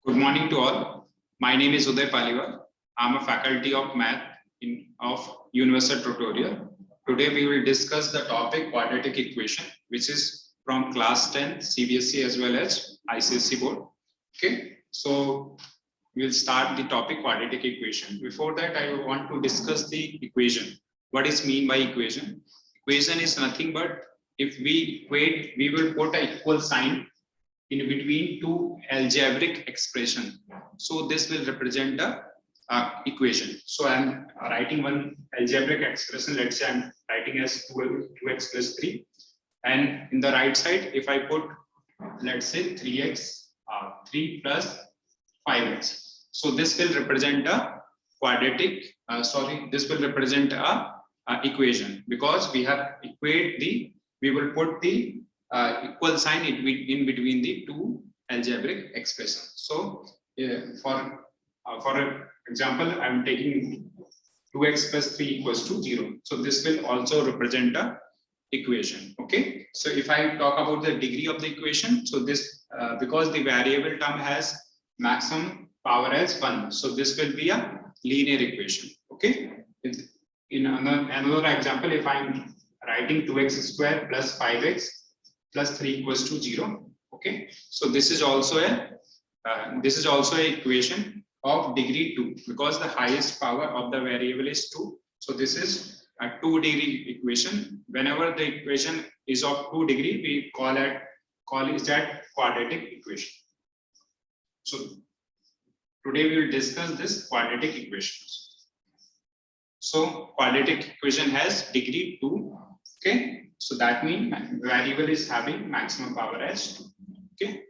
Good morning to all. My name is Uday Paliwal. I'm a faculty of math of University Tutorial. Today we will discuss the topic quadratic equation, which is from class 10 CBSE as well as ICSE board. Okay, so we'll start the topic quadratic equation. Before that, I want to discuss the equation. What is mean by equation? Equation is nothing but if we equate, we will put an equal sign in between two algebraic expression. So this will represent the equation. So I'm writing one algebraic expression. Let's say I'm writing as 2x plus 3. And in the right side, if I put, let's say 3x, 3 plus 5x. So this will represent a quadratic, this will represent a equation, because we have we will put the equal sign in between the two algebraic expressions. So for example, I'm taking 2x plus 3 equals to 0. So this will also represent a equation. Okay, so if I talk about the degree of the equation, so this because the variable term has maximum power as 1, so this will be a linear equation. Okay, in another example, if I'm writing 2x square plus 5x plus 3 equals to 0. Okay, so this is also a equation of degree 2, because the highest power of the variable is 2. So this is a 2-degree equation. Whenever the equation is of 2 degree, we call it that quadratic equation. So today we will discuss this quadratic equations. So quadratic equation has degree 2. Okay, so that means variable is having maximum power as 2. Okay.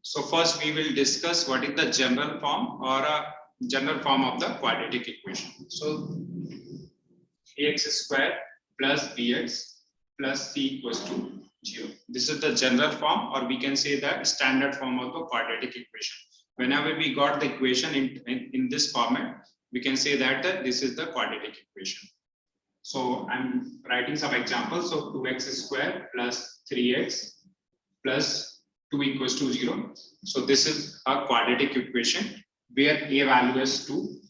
So first we will discuss what is the general form or a general form of the quadratic equation. So ax square plus bx plus c equals to 0. This is the general form, or we can say the standard form of the quadratic equation. Whenever we got the equation in this format, we can say that this is the quadratic equation. So I'm writing some examples. So 2x square plus 3x plus 2 equals to 0. So this is a quadratic equation where a value is 2,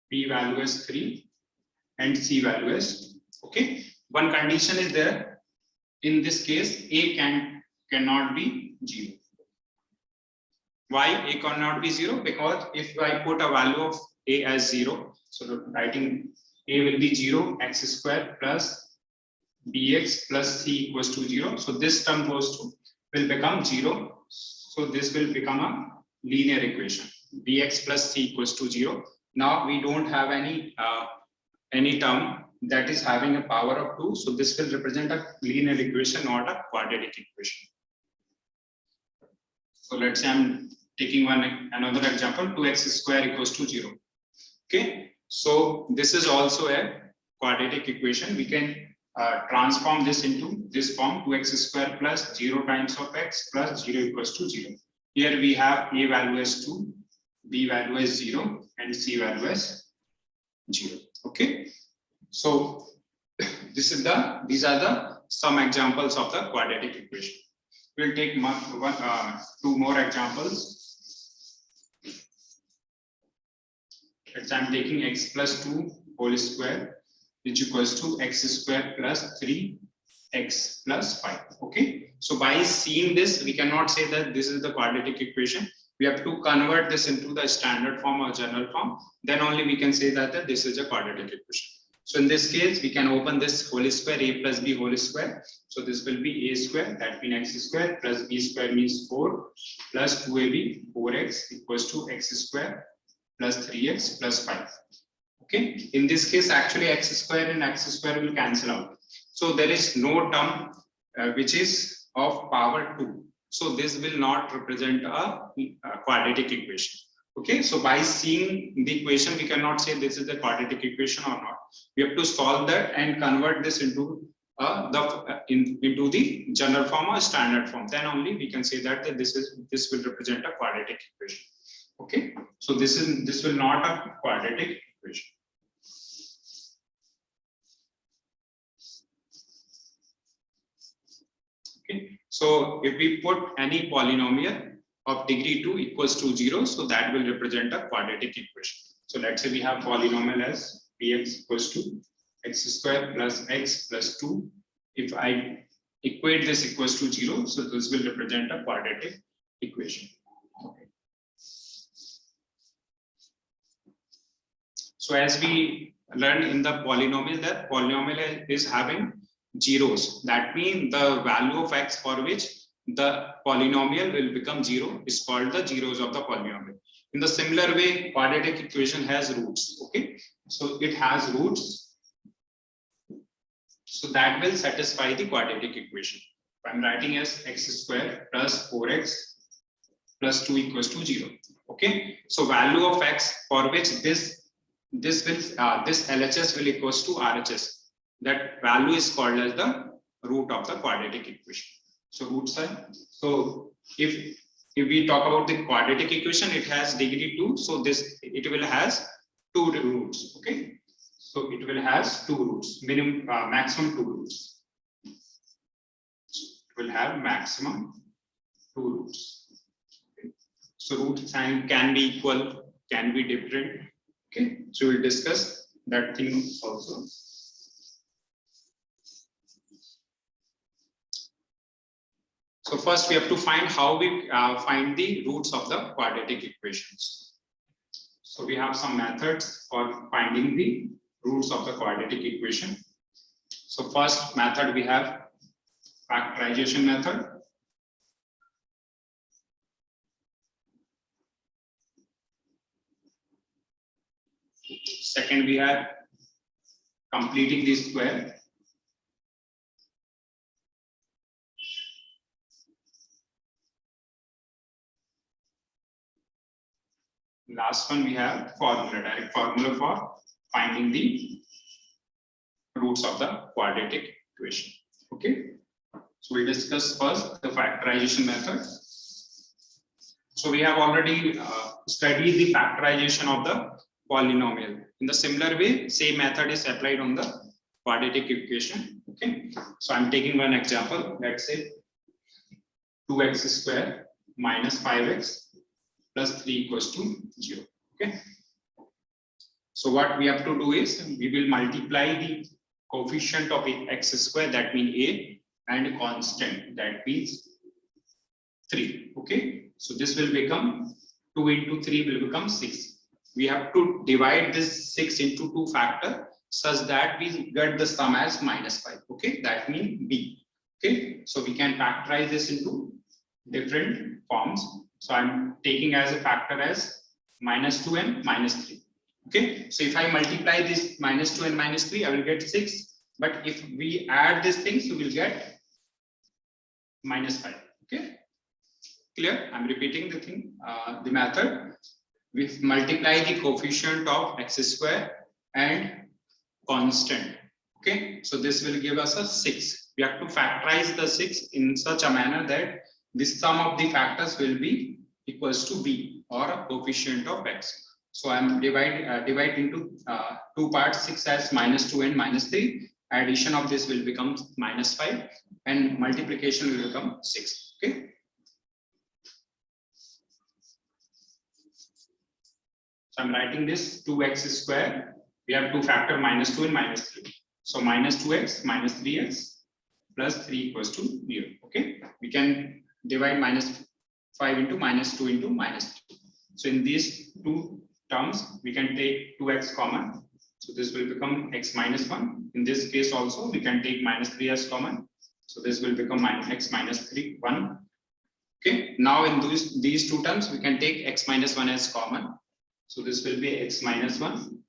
b value is 3, and c value is 2. Okay. One condition is there. In this case, a cannot be 0. Why a cannot be 0? Because if I put a value of a as 0, so writing a will be 0, x square plus bx plus c equals to 0. So this term will become 0. So this will become a linear equation. Bx plus c equals to 0. Now we don't have any term that is having a power of 2. So this will represent a linear equation, not a quadratic equation. So let's say I'm taking another example, 2x square equals to 0. Okay, so this is also a quadratic equation. We can transform this into this form, 2x square plus 0 times of x plus 0 equals to 0. Here we have a value as 2, b value as 0, and c value as 0. Okay, so these are the some examples of the quadratic equation. We'll take two more examples. I'm taking x plus 2 whole square, which equals to x square plus 3x plus 5. Okay, so by seeing this, we cannot say that this is the quadratic equation. We have to convert this into the standard form or general form. Then only we can say that this is a quadratic equation. So in this case, we can open this whole square, a plus b whole square. So this will be a square, that means x square, plus b square means 4, plus 2ab, 4x equals to x square plus 3x plus 5. Okay, in this case, actually x square and x square will cancel out. So there is no term which is of power 2. So this will not represent a quadratic equation. Okay, so by seeing the equation, we cannot say this is the quadratic equation or not. We have to solve that and convert this into into the general form or standard form. Then only we can say that this will represent a quadratic equation. Okay, so this will not a quadratic equation. So if we put any polynomial of degree 2 equals to 0, so that will represent a quadratic equation. So let's say we have polynomial as px equals to x square plus x plus 2. If I equate this equals to 0, so this will represent a quadratic equation. Okay. So as we learned in the polynomial, that polynomial is having zeros. That means the value of x for which the polynomial will become 0 is called the zeros of the polynomial. In the similar way, quadratic equation has roots. Okay, so it has roots. So that will satisfy the quadratic equation. If I'm writing as x square plus 4x plus 2 equals to 0. Okay, so value of x for which this LHS will equals to RHS. That value is called as the root of the quadratic equation. So roots are, so if we talk about the quadratic equation, it has degree 2, so it will has 2 roots. Okay, so it will has 2 roots, maximum 2 roots. It will have maximum 2 roots. Okay. So root sign can be equal, can be different. Okay, so we'll discuss that thing also. So first we have to find how we find the roots of the quadratic equations. So we have some methods for finding the roots of the quadratic equation. So first method we have factorization method. Second we have completing the square. Last one we have formula, direct formula for finding the roots of the quadratic equation. Okay, so we discuss first the factorization method. So we have already studied the factorization of the polynomial. In the similar way, same method is applied on the quadratic equation. Okay, so I'm taking one example. Let's say 2x square minus 5x plus 3 equals to 0. Okay, so what we have to do is we will multiply the coefficient of x square, that means a, and constant, that means 3. Okay, so this will become 2 into 3 will become 6. We have to divide this 6 into 2 factors such that we get the sum as minus 5. Okay, that means b. Okay, so we can factorize this into different forms. So I'm taking as a factor as minus 2 and minus 3. Okay, so if I multiply this minus 2 and minus 3, I will get 6. But if we add these things, we will get minus 5. Okay, clear? I'm repeating the thing, the method. We multiply the coefficient of x square and constant. Okay, so this will give us a 6. We have to factorize the 6 in such a manner that this sum of the factors will be equals to b, or a coefficient of x. So I'm divide into 2 parts, 6 as minus 2 and minus 3. Addition of this will become minus 5, and multiplication will become 6. Okay. So I'm writing this 2x square. We have 2 factor minus 2 and minus 3. So minus 2x minus 3x plus 3 equals to 0. Okay. We can divide minus 5 into minus 2 into minus 3. So in these two terms, we can take 2x common. So this will become x minus 1. In this case also, we can take minus 3 as common. So this will become minus x minus 3, 1. Okay. Now in these two terms, we can take x minus 1 as common. So this will be x minus 1.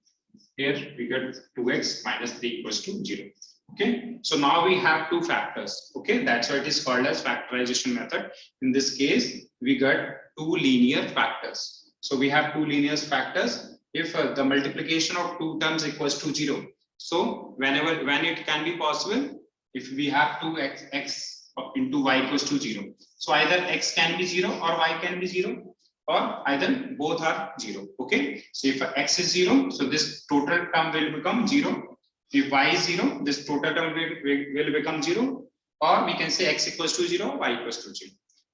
Here we get 2x minus 3 equals to 0. Okay. So now we have 2 factors. Okay. That's why it is called as factorization method. In this case, we got 2 linear factors. So we have 2 linear factors. If the multiplication of 2 terms equals to 0. So when it can be possible, if we have 2x into y equals to 0. So either x can be 0 or y can be 0, or either both are 0. Okay. So if x is 0, so this total term will become 0. If y is 0, this total term will become 0. or we can say x equals to 0 or y equals to 0.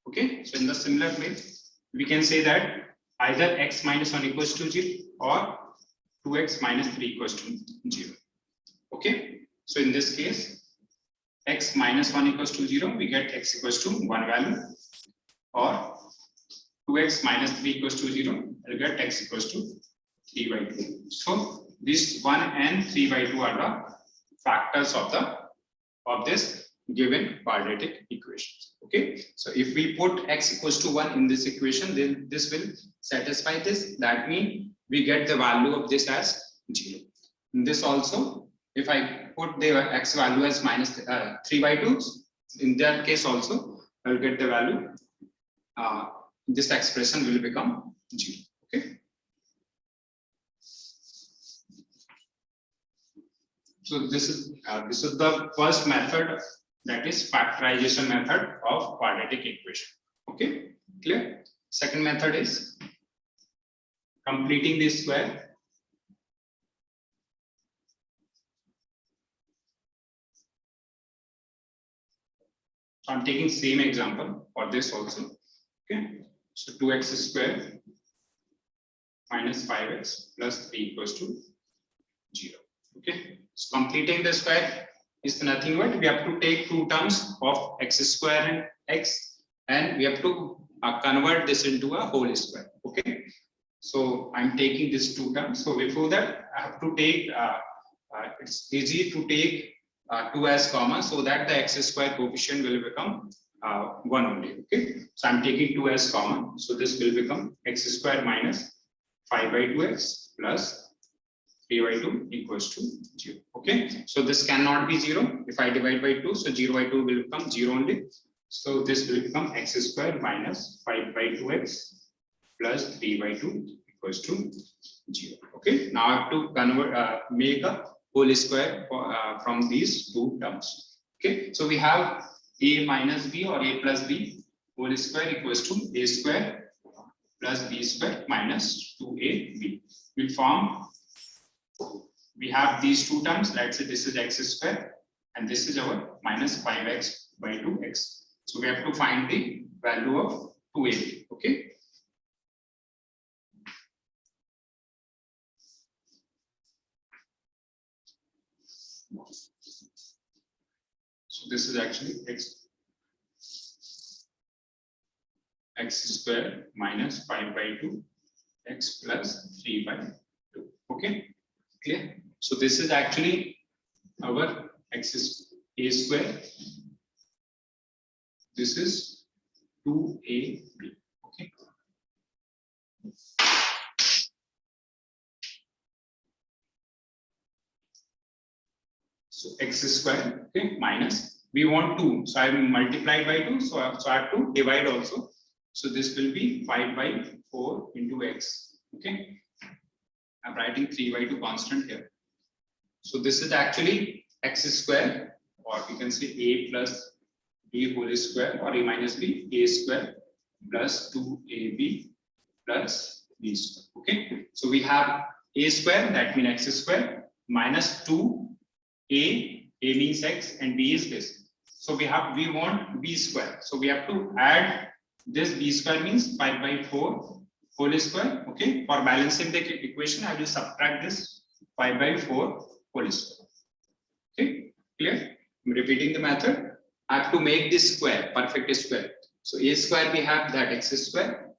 Okay, so in the similar way, we can say that either x minus 1 equals to 0 or 2x minus 3 equals to 0. Okay, so in this case, x minus 1 equals to 0, we get x equals to 1 value, or 2x minus 3 equals to 0, we'll get x equals to 3 by 2. So this 1 and 3 by 2 are the factors of this given quadratic equations. Okay, so if we put x equals to 1 in this equation, then this will satisfy this. That means we get the value of this as 0. In this also, if I put the x value as minus 3 by 2, in that case also I will get the value. This expression will become 0. Okay. So this is the first method, that is factorization method of quadratic equation. Okay, clear? Second method is completing the square. So I'm taking same example for this also. Okay, so 2x square minus 5x plus 3 equals to 0. Okay, so completing the square is nothing but we have to take two terms of x square and x, and we have to convert this into a whole square. Okay, so I'm taking these two terms. So before that, I have to take it's easy to take 2 as common, so that the x square coefficient will become 1 only. Okay, so I'm taking 2 as common, so this will become x square minus 5 by 2x plus 3 by 2 equals to 0. Okay, so this cannot be 0. If I divide by 2, so 0 by 2 will become 0 only. So this will become x square minus 5 by 2x plus 3 by 2 equals to 0. Okay, now I have to convert, make a whole square from these two terms. Okay, so we have a minus b or a plus b whole square equals to a square plus b square minus 2ab. We form, we have these two terms. Let's say this is x square and this is our minus 5x by 2x. So we have to find the value of 2ab. Okay, so this is actually x square minus 5 by 2 x plus 3 by 2. Okay, clear? So this is actually our x is a square. This is 2ab. Okay, so x square, okay, minus, we want 2, so I multiplied by 2, so I have to divide also. So this will be 5 by 4 into x. Okay, I'm writing 3 by 2 constant here. So this is actually x square, or we can say a plus b whole square, or a minus b, a square plus 2ab plus b square. Okay, so we have a square, that means x square, minus 2a means x and b is this. So we want b square. So we have to add this b square, means 5 by 4 whole square. Okay, for balancing the equation, I will subtract this 5 by 4 whole square. Okay, clear? I'm repeating the method. I have to make this square, perfect square. So a square, we have that x square,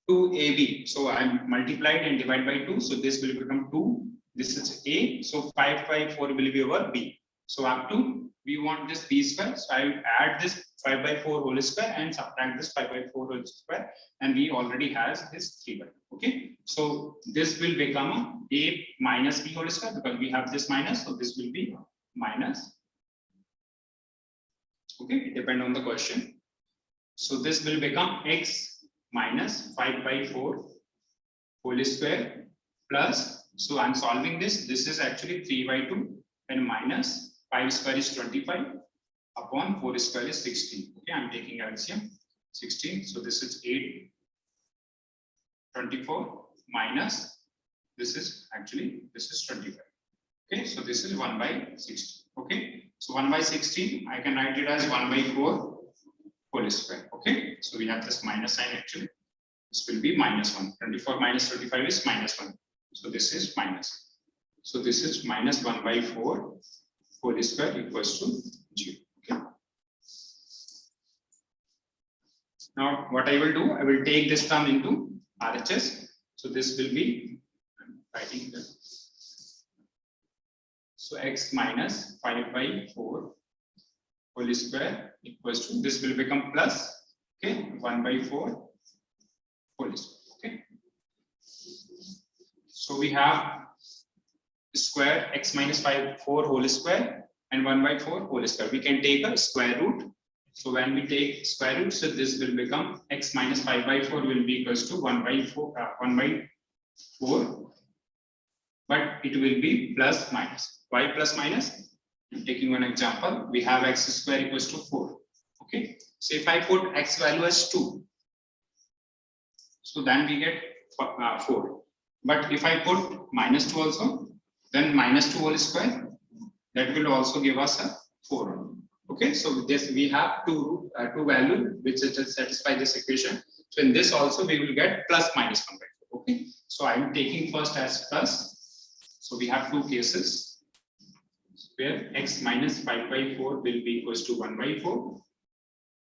2ab. So I multiplied and divide by 2. So this will become 2. This is a. So 5 by 4 will be our b. So up to, we want this b square. So I will add this 5 by 4 whole square and subtract this 5 by 4 whole square. And we already has this 3 by 2. Okay. So this will become a minus b whole square, because we have this minus. So this will be minus. Okay, it depends on the question. So this will become x minus 5 by 4 whole square plus, so I'm solving this. This is actually 3 by 2 and minus 5 square is 25 upon 4 square is 16. Okay, I'm taking LCM 16. So this is 8, 24 minus, this is 25. Okay, so this is 1 by 60. Okay, So 1 by 16, I can write it as 1 by 4 whole square. Okay, so we have this minus sign actually. This will be minus 1. 24 minus 35 is minus 1. So this is minus. So this is minus 1 by 4 whole square equals to 0. Okay. Now what I will do, I will take this term into RHS. So this will be, I'm writing that. So x minus 5 by 4 whole square equals to, this will become plus, okay, 1 by 4 whole square. Okay. So we have square x minus 4 whole square and 1 by 4 whole square. We can take a square root. So when we take square root, so this will become x minus 5 by 4 will be equals to 1 by 4, but it will be plus minus. Why plus minus? I'm taking one example. We have x square equals to 4. Okay. So if I put x value as 2, so then we get 4. But if I put minus 2 also, then minus 2 whole square, that will also give us a 4. Okay, so with this we have two value which satisfy this equation. So in this also we will get plus minus 1 by 4. Okay, so I am taking first as plus. So we have two cases where x minus 5 by 4 will be equals to 1 by 4,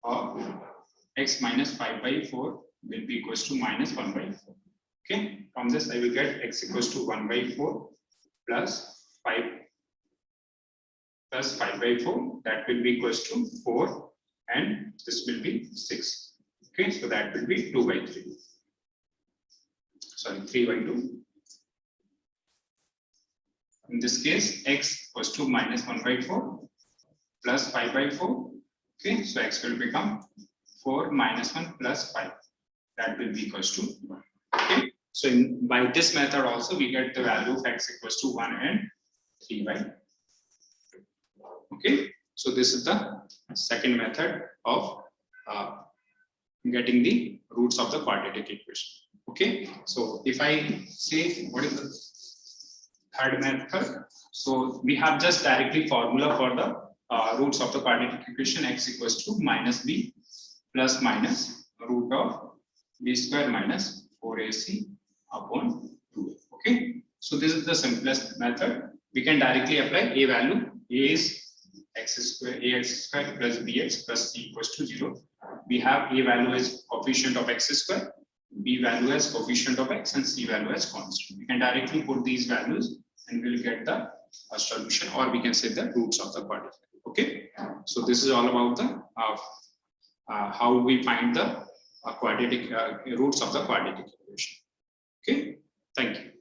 or x minus 5 by 4 will be equals to minus 1 by 4. Okay, from this I will get x equals to 1 by 4 plus 5 by 4, that will be equals to 4, and this will be 6. Okay, so that will be 2 by 3. Sorry, 3 by 2. In this case, x equals to minus 1 by 4 plus 5 by 4. Okay, so x will become 4 minus 1 plus 5. That will be equals to 1. Okay, so by this method also we get the value of x equals to 1 and 3 by 2. Okay, so this is the second method of getting the roots of the quadratic equation. Okay, so if I say what is the third method, so we have just directly formula for the roots of the quadratic equation. X equals to minus b plus minus root of b square minus 4ac upon 2a. Okay, so this is the simplest method. We can directly apply a value. A is x square, ax square plus bx plus c equals to 0. We have a value as coefficient of x square, b value as coefficient of x, and c value as constant. We can directly put these values and we'll get the solution, or we can say the roots of the quadratic. Okay, so this is all about the how we find the quadratic roots of the quadratic equation. Okay, thank you.